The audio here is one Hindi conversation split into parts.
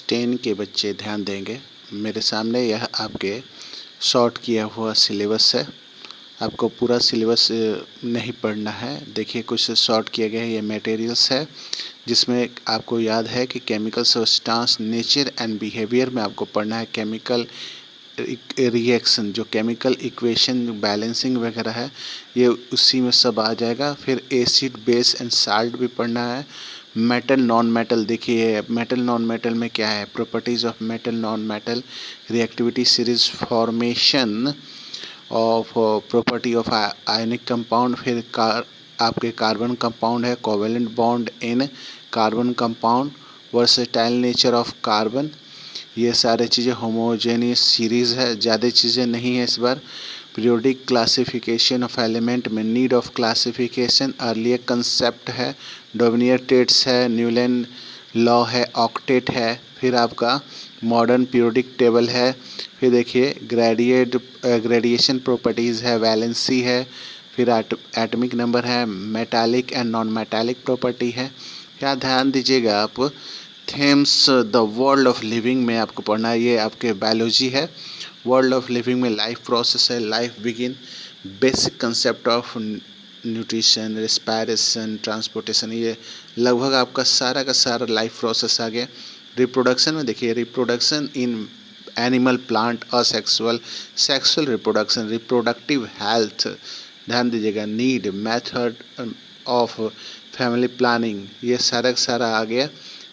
10 के बच्चे ध्यान देंगे। मेरे सामने यह आपके शॉर्ट किया हुआ सिलेबस है। आपको पूरा सिलेबस नहीं पढ़ना है। देखिए कुछ शॉर्ट किया गया है। ये मटेरियल्स है जिसमें आपको याद है कि chemical substance nature and behaviour में आपको पढ़ना है। केमिकल रिएक्शन जो केमिकल इक्वेशन बैलेंसिंग वगैरह है ये उसी में सब आ जाएगा। फिर एसिड बेस एंड साल्ट भी पढ़ना है। मेटल नॉन मेटल, देखिए मेटल नॉन मेटल में क्या है, properties of metal non metal, reactivity series, formation of property of ionic compound. फिर आपके कार्बन कंपाउंड है, covalent bond in carbon compound, versatile nature of carbon, ये सारे चीज़ें। होमोजेनियस सीरीज़ है, ज़्यादा चीज़ें नहीं है इस बार। पीरियोडिक क्लासिफिकेशन ऑफ एलिमेंट में need of classification, earlier concept है, डोवेनियर टेट्स है, न्यूलैंड लॉ है, ऑक्टेट है। फिर आपका मॉडर्न पीरियोडिक टेबल है। फिर देखिए ग्रेडिएशन प्रॉपर्टीज़ है, वैलेंसी है। फिर एटॉमिक नंबर है, metallic and non metallic property है। क्या ध्यान दीजिएगा आप, Thames the world of living में आपको पढ़ना है। ये आपके बायोलॉजी है। वर्ल्ड ऑफ लिविंग में लाइफ प्रोसेस है, life begin, basic concept of nutrition, respiration, transportation, ये लगभग आपका सारा का सारा लाइफ प्रोसेस आ गया। रिप्रोडक्शन में देखिए reproduction in animal, plant, asexual, sexual reproduction, reproductive health, ध्यान दीजिएगा, need, method of family planning, ये सारा का सारा आ गया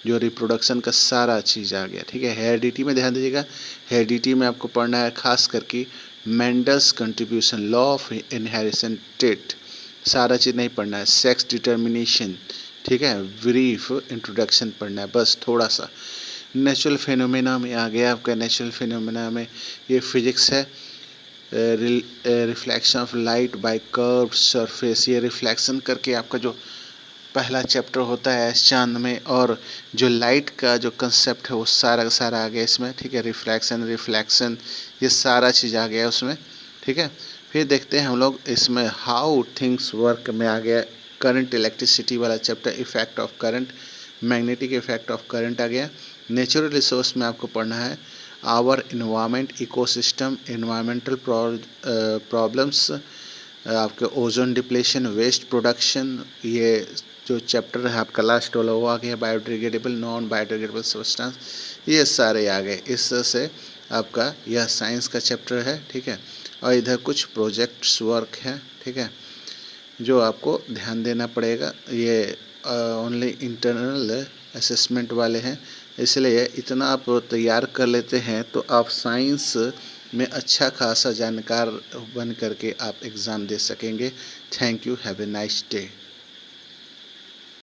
जो रिप्रोडक्शन का सारा चीज़ आ गया। ठीक है। हेरिडिटी में ध्यान दीजिएगा, हेरिडिटी में आपको पढ़ना है खास करके Mendel's contribution, law of inheritance trait, सारा चीज़ नहीं पढ़ना है। सेक्स डिटर्मिनेशन, ठीक है, ब्रीफ इंट्रोडक्शन पढ़ना है बस थोड़ा सा। नेचुरल फिनोमेना में आ गया आपका, नेचुरल फिनोमेना में ये फिजिक्स है, reflection of light by curve surface, ये रिफ्लेक्शन करके आपका जो पहला चैप्टर होता है चांद में, और जो लाइट का जो कंसेप्ट है वो सारा का सारा आ गया इसमें। ठीक है। रिफ्लेक्शन ये सारा चीज़ आ गया उसमें। ठीक है। फिर देखते हैं हम लोग इसमें हाउ थिंग्स वर्क में आ गया, करंट इलेक्ट्रिसिटी वाला chapter, effect of current, magnetic effect of current आ गया। नेचुरल रिसोर्स में आपको पढ़ना है our environment, ecosystem, environmental problems, आपके ओजोन डिप्लेशन, वेस्ट प्रोडक्शन, ये जो चैप्टर है आपका लास्ट वाला वो आ गया। बायोडिग्रेडेबल, नॉन बायोडिग्रेडेबल सब्सटेंस, ये सारे आ गए। इससे आपका यह साइंस का चैप्टर है। ठीक है। और इधर कुछ प्रोजेक्ट्स वर्क है। ठीक है, जो आपको ध्यान देना पड़ेगा। ये ओनली इंटरनल असेसमेंट वाले हैं, इसलिए इतना आप तैयार कर लेते हैं तो आप साइंस में अच्छा खासा जानकार बन करके आप एग्ज़ाम दे सकेंगे। Thank you, have a nice day.